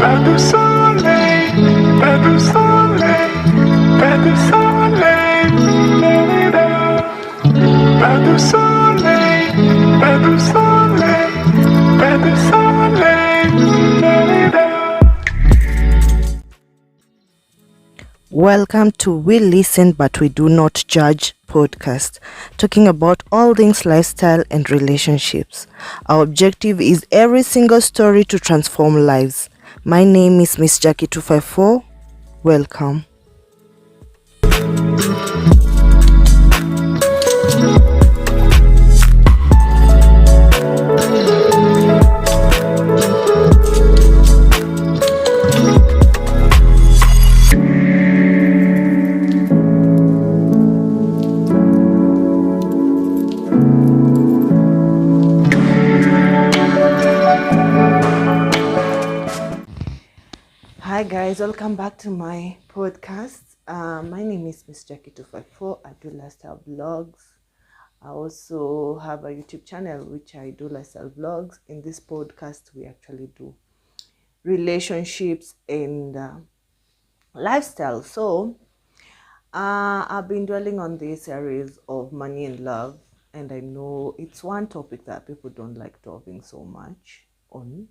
Welcome to We Listen But We Do Not Judge podcast, talking about all things lifestyle and relationships. Our objective is every single story to transform lives. My name is Miss Jackie 254. Welcome. Hi guys, welcome back to my podcast. My name is Miss Jackie 254. I do lifestyle vlogs. I also have a YouTube channel which I do lifestyle vlogs. In this podcast, we actually do relationships and lifestyle. So I've been dwelling on this series of money and love, and I know it's one topic that people don't like talking so much on.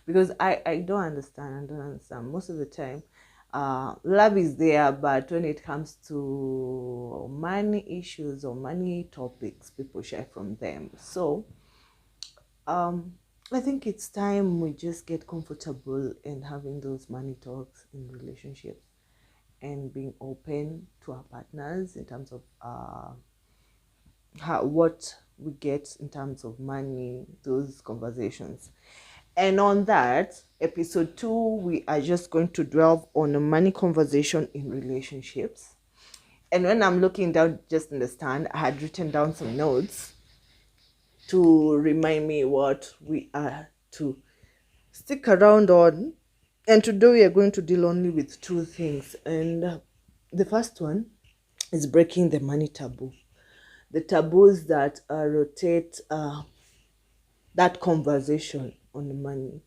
Because I don't understand. Most of the time, love is there, but when it comes to money issues or money topics, people shy from them. So I think it's time we just get comfortable in having those money talks in relationships and being open to our partners in terms of what we get in terms of money, those conversations. And on that, episode 2, we are just going to delve on a money conversation in relationships. And when I'm looking down, just understand, I had written down some notes to remind me what we are to stick around on. And today we are going to deal only with 2 things. And the first one is breaking the money taboo. The taboos that rotate that conversation on the money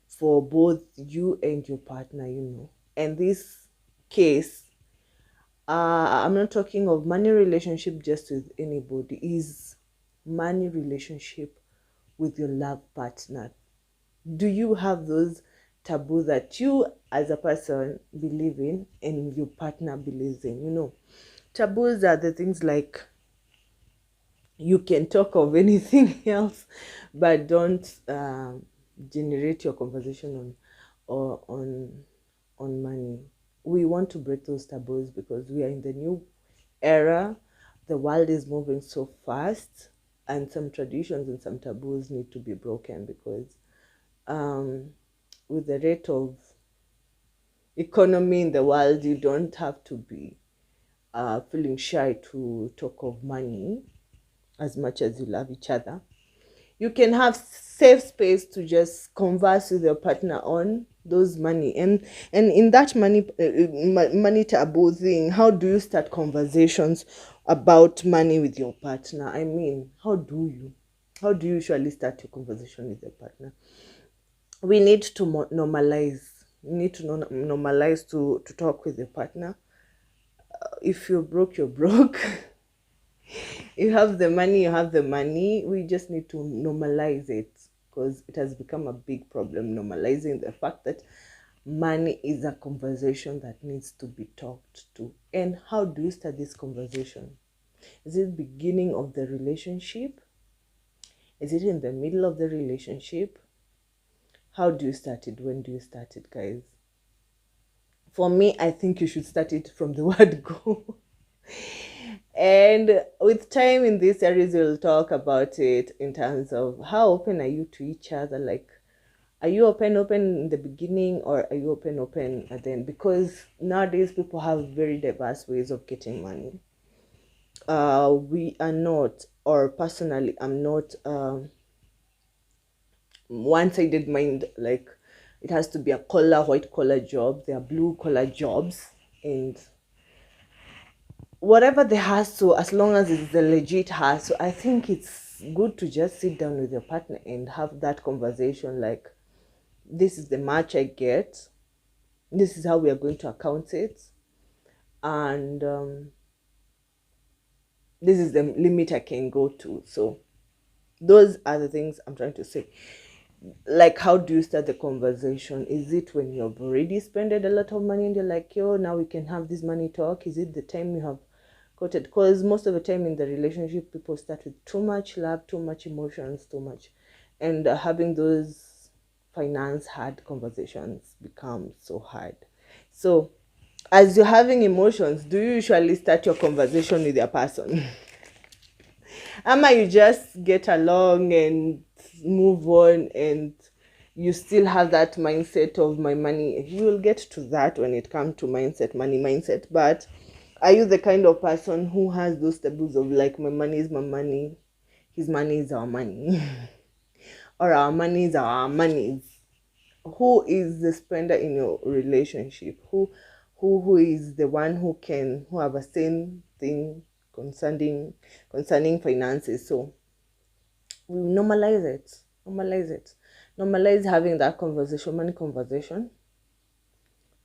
for both you and your partner, And this case, I'm not talking of money relationship just with anybody, is money relationship with your love partner. Do you have those taboos that you as a person believe in and your partner believes in? Taboos are the things like you can talk of anything else, but don't generate your conversation on money. We want to break those taboos because we are in the new era. The world is moving so fast, and some traditions and some taboos need to be broken because with the rate of economy in the world, you don't have to be feeling shy to talk of money as much as you love each other. You can have safe space to just converse with your partner on those money and in that money taboo thing. How do you start conversations about money with your partner? I mean, how do you usually start your conversation with your partner? We need to normalize. You need to normalize to talk with your partner. If you're broke, you're broke. You have the money, you have the money. We just need to normalize it because it has become a big problem, normalizing the fact that money is a conversation that needs to be talked to. And how do you start this conversation? Is it the beginning of the relationship? Is it in the middle of the relationship? How do you start it? When do you start it, guys? For me, I think you should start it from the word go. And with time in this series, we'll talk about it in terms of how open are you to each other? Like, are you open in the beginning, or are you open at the end? Because nowadays people have very diverse ways of getting money. We are not, or personally, I'm not one-sided mind. Like, it has to be a white collar job. There are blue collar jobs, and whatever the hustle, as long as it's the legit hustle, I think it's good to just sit down with your partner and have that conversation. Like, this is the much I get, this is how we are going to account it, and this is the limit I can go to. So those are the things I'm trying to say. Like, how do you start the conversation? Is it when you've already spent a lot of money and you're like, yo, now we can have this money talk? Is it the time you have quoted? Because most of the time in the relationship, people start with too much love, too much emotions, too much, and having those finance hard conversations become so hard. So as you're having emotions, do you usually start your conversation with your person? Ama you just get along and move on, and you still have that mindset of my money? You will get to that when it comes to money mindset. But are you the kind of person who has those taboos of like, my money is my money, his money is our money, or our money is our monies? Who is the spender in your relationship? Who is the one who have a same thing concerning finances? So we normalize it. Normalize having that conversation, money conversation,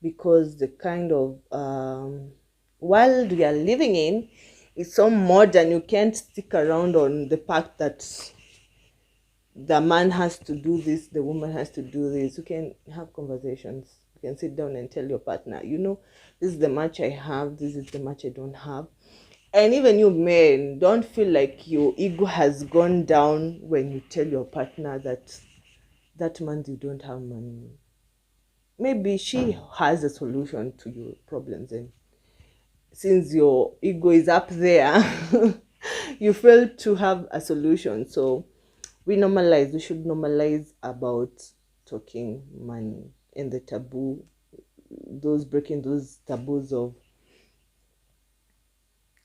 because the kind of world we are living in is so modern. You can't stick around on the fact that the man has to do this, the woman has to do this. You can have conversations. You can sit down and tell your partner, this is the much I have, this is the much I don't have. And even you men, don't feel like your ego has gone down when you tell your partner that month you don't have money. Maybe she has a solution to your problems, and since your ego is up there, you fail to have a solution. So we should normalize about talking money, and the taboo, breaking those taboos of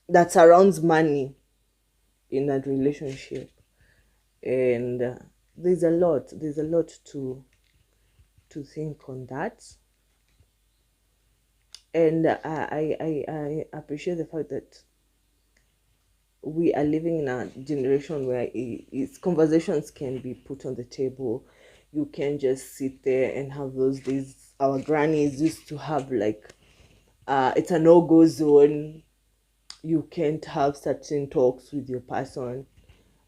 that surrounds money in a relationship. And there's a lot to think on that. And I appreciate the fact that we are living in a generation where conversations can be put on the table. You can just sit there and have those days. Our grannies used to have like, it's a no-go zone. You can't have certain talks with your person.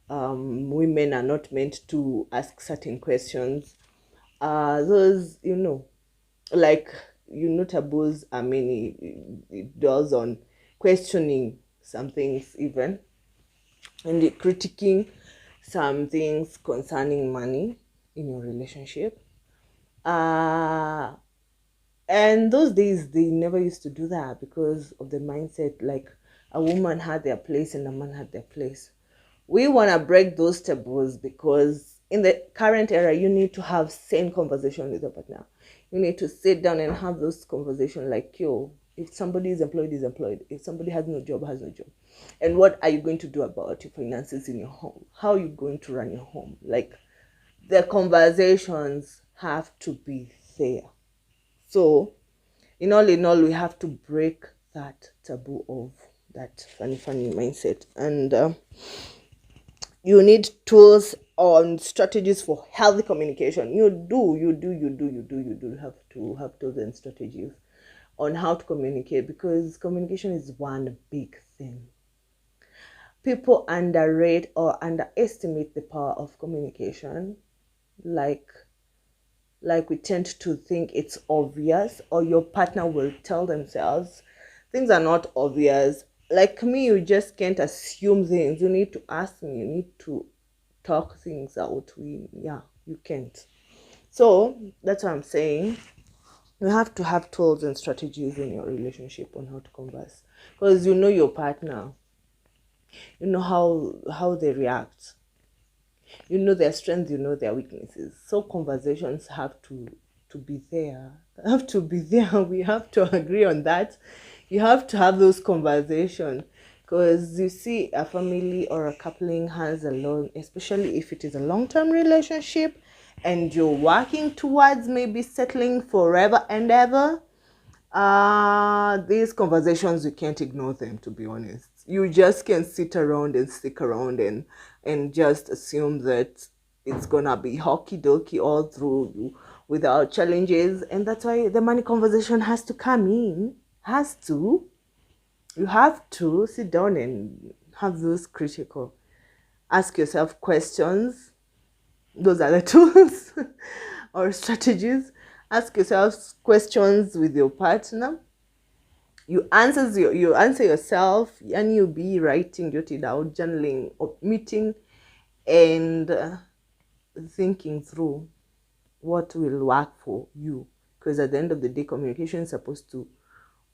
Women are not meant to ask certain questions. Those, taboos are many. It does on questioning some things even, and critiquing some things concerning money in your relationship. And those days, they never used to do that because of the mindset, like a woman had their place and a man had their place. We want to break those taboos, because in the current era, you need to have sane conversation with your partner. You need to sit down and have those conversations like, yo, if somebody is employed, is employed. If somebody has no job, has no job. And what are you going to do about your finances in your home? How are you going to run your home? Like, the conversations have to be there. So, in all, we have to break that taboo of that funny mindset. And you need tools on strategies for healthy communication. You do have to have tools and strategies on how to communicate, because communication is one big thing. People underrate or underestimate the power of communication. Like we tend to think it's obvious, or your partner will tell themselves things are not obvious. Like me, you just can't assume things. You need to ask me. You need to talk things out. You can't. So that's what I'm saying. You have to have tools and strategies in your relationship on how to converse, because you know your partner. You know how they react. You know their strengths. You know their weaknesses. So conversations have to be there. Have to be there. We have to agree on that. You have to have those conversations, because you see, a family or a coupling has a long, especially if it is a long-term relationship and you're working towards maybe settling forever and ever. These conversations, you can't ignore them, to be honest. You just can't sit around and stick around and just assume that it's gonna be hockey dokey all through. You without challenges. And that's why the money conversation has to come in. You have to sit down and have those critical, ask yourself questions. Those are the tools or strategies. Ask yourself questions with your partner. You answer yourself, and you'll be writing, jotting out, journaling, or meeting, and thinking through what will work for you. Because at the end of the day, communication is supposed to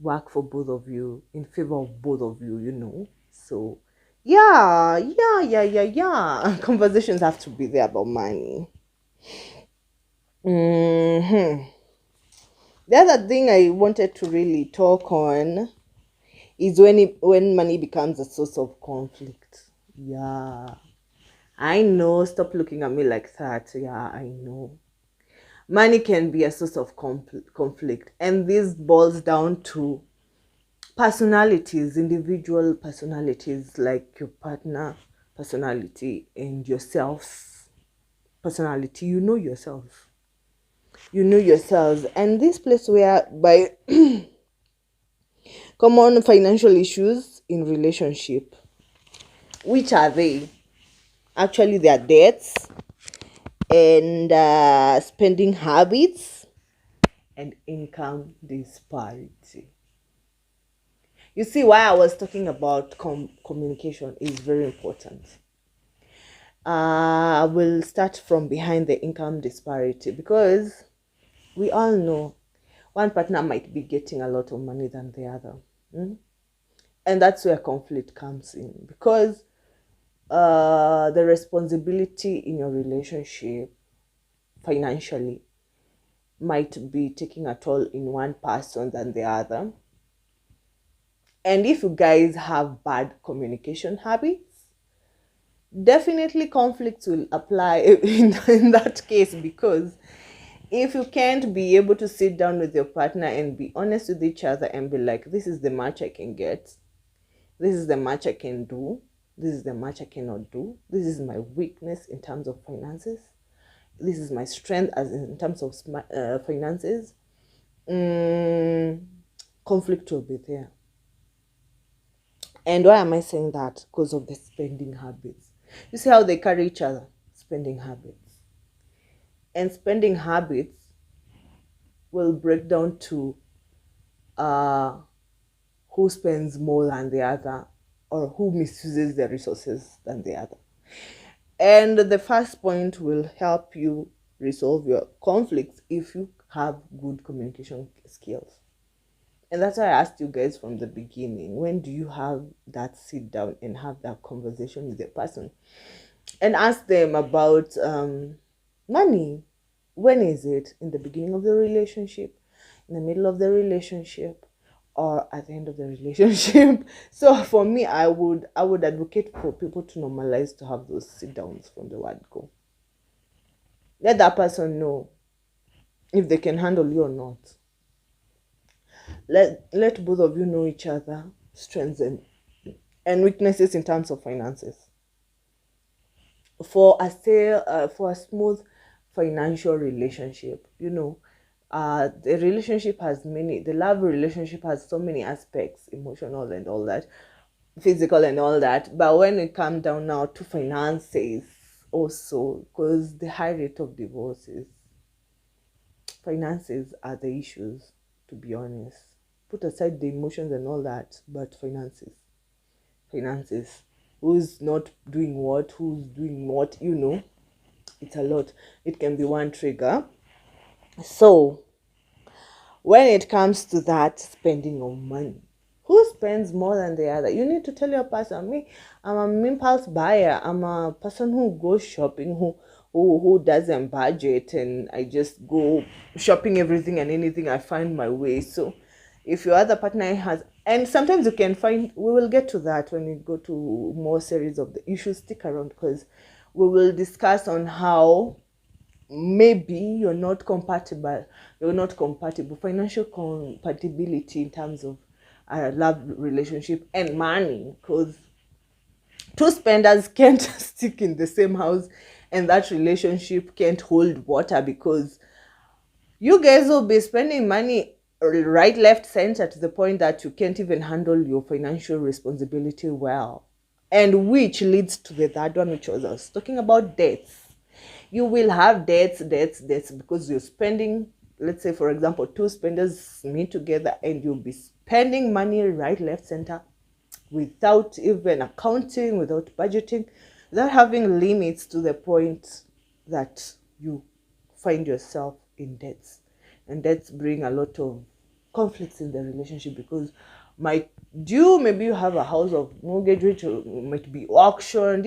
work for both of you, in favor of both of you, you know. So yeah. Conversations have to be there about money. The other thing I wanted to really talk on is when money becomes a source of conflict. Yeah, I know. Stop looking at me like that. Yeah, I know. Money can be a source of conflict, and this boils down to personalities, individual personalities, like your partner personality and yourself's personality. You know yourself. You know yourselves. And this place where by common financial issues in relationship, which are they? Actually, they are debts and spending habits and income disparity. You see, why I was talking about communication is very important. I will start from behind the income disparity, because we all know one partner might be getting a lot of money than the other. And that's where conflict comes in, because the responsibility in your relationship financially might be taking a toll in one person than the other. And if you guys have bad communication habits, definitely conflicts will apply in that case, because if you can't be able to sit down with your partner and be honest with each other and be like, this is the much I can get, this is the much I can do, this is the much I cannot do, this is my weakness in terms of finances, this is my strength as in terms of finances, conflict will be there. And why am I saying that? Because of the spending habits. You see how they carry each other? Spending habits. And spending habits will break down to who spends more than the other, or who misuses the resources than the other. And the first point will help you resolve your conflicts if you have good communication skills. And that's why I asked you guys from the beginning, when do you have that sit down and have that conversation with the person? And ask them about money. When is it? In the beginning of the relationship, in the middle of the relationship, or at the end of the relationship? So for me, I would advocate for people to normalize to have those sit downs from the word go. Let that person know if they can handle you or not. Let both of you know each other, strengths and weaknesses in terms of finances. For a smooth financial relationship, you know, the love relationship has so many aspects, emotional and all that, physical and all that. But when it comes down now to finances also, because the high rate of divorces, finances are the issues, to be honest. Put aside the emotions and all that, but finances. Who's not doing what, who's doing what, you know, it's a lot. It can be one trigger. So when it comes to that spending of money, who spends more than the other? You need to tell your person, me, I'm an impulse buyer. I'm a person who goes shopping, who doesn't budget, and I just go shopping everything and anything I find my way. So if your other partner has, and sometimes you can find, we will get to that when we go to more series of the issues. Stick around, because we will discuss on how maybe you're not compatible, financial compatibility in terms of love relationship and money, because two spenders can't stick in the same house and that relationship can't hold water, because You guys will be spending money right, left, center, to the point that you can't even handle your financial responsibility well. And which leads to the third one, which was I was talking about, debts. You will have debts because you're spending, let's say, for example, two spenders meet together and you'll be spending money right, left, center without even accounting, without budgeting, without having limits, to the point that you find yourself in debts. And debts bring a lot of conflicts in the relationship, because maybe you have a house of mortgage which might be auctioned,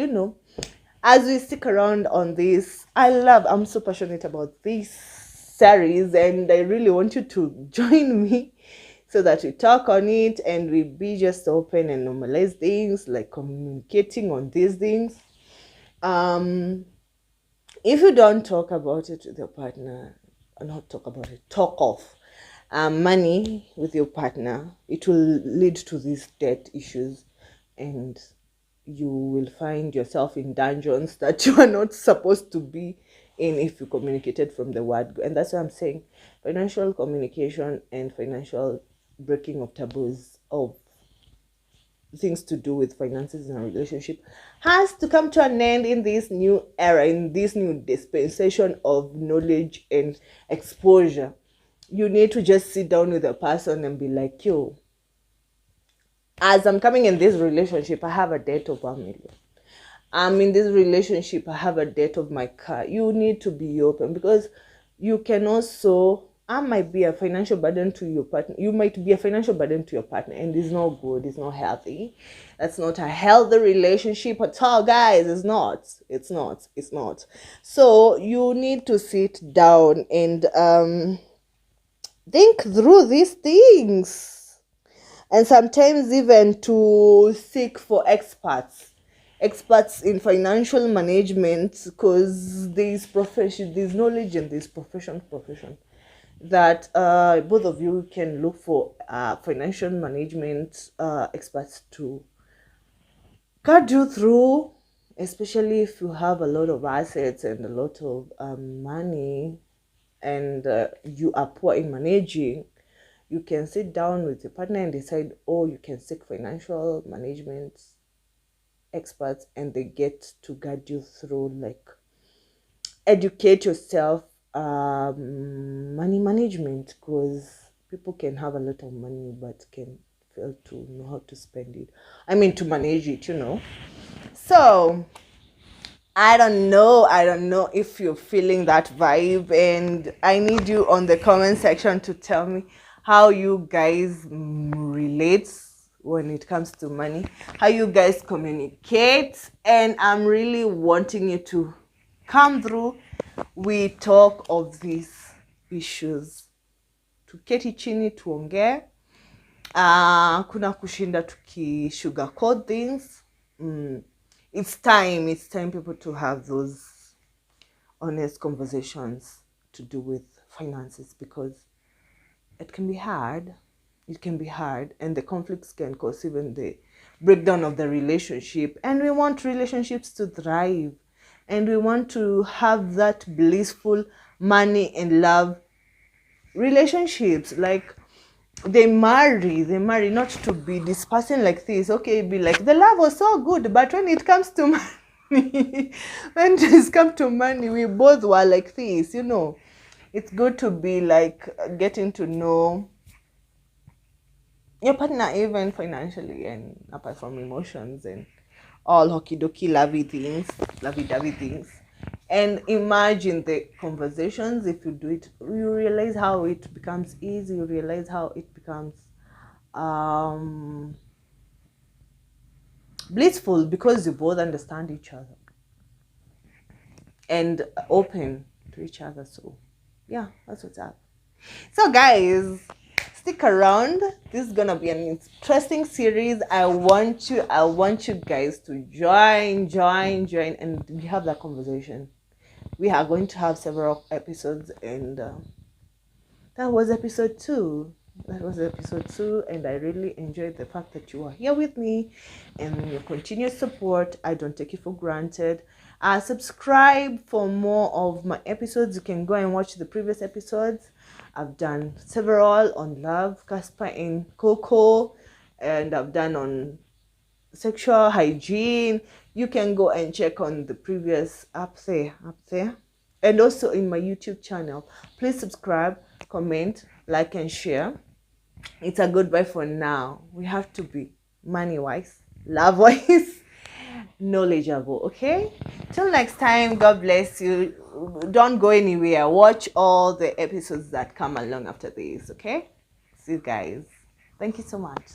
As we stick around on this, I'm so passionate about this series, and I really want you to join me so that we talk on it and we be just open and normalize things, like communicating on these things. If you don't talk about it with your partner, not talk about it, talk of money with your partner, it will lead to these debt issues, and you will find yourself in dungeons that you are not supposed to be in if you communicated from the word go. And that's what I'm saying. Financial communication and financial breaking of taboos of things to do with finances in a relationship has to come to an end in this new era, in this new dispensation of knowledge and exposure. You need to just sit down with a person and be like, yo, as I'm coming in this relationship, I have a debt of $1 million. I'm in this relationship, I have a debt of my car. You need to be open, because you can also, I might be a financial burden to your partner. You might be a financial burden to your partner, and it's not good. It's not healthy. That's not a healthy relationship at all, guys. It's not. So you need to sit down and think through these things, and sometimes even to seek for experts in financial management, because there's knowledge and there's profession that both of you can look for financial management experts to guide you through, especially if you have a lot of assets and a lot of money, and you are poor in managing. You can sit down with your partner and decide, you can seek financial management experts, and they get to guide you through, like, educate yourself money management, because people can have a lot of money but can fail to know how to spend it. To manage it, So I don't know if you're feeling that vibe, and I need you on the comment section to tell me how you guys relate when it comes to money, how you guys communicate, and I'm really wanting you to come through. We talk of these issues, tuketi chini tuongee. Kuna kushinda sugarcoat things. It's time people to have those honest conversations to do with finances, because it can be hard, and the conflicts can cause even the breakdown of the relationship. And we want relationships to thrive, and we want to have that blissful money and love relationships. Like, they marry not to be this person like this. Okay, be like, the love was so good, but when it comes to money, we both were like this. It's good to be like getting to know your partner, even financially and apart from emotions and all hoki-doki lovey-dovey things. And imagine the conversations. If you do it, you realize how it becomes easy. You realize how it becomes blissful, because you both understand each other and open to each other. So yeah, that's what's up. So guys, stick around. This is gonna be an interesting series. I want you guys to join and we have that conversation. We are going to have several episodes, and that was episode 2. And I really enjoyed the fact that you are here with me and your continuous support. I don't take it for granted. Subscribe for more of my episodes. You can go and watch the previous episodes. I've done several on love, Casper and Coco, and I've done on sexual hygiene. You can go and check on the previous up there, and also in my YouTube channel. Please subscribe, comment, like, and share. It's a goodbye for now. We have to be money wise, love wise, knowledgeable. Okay, till next time, God bless you. Don't go anywhere. Watch all the episodes that come along after this. Okay, see you guys. Thank you so much.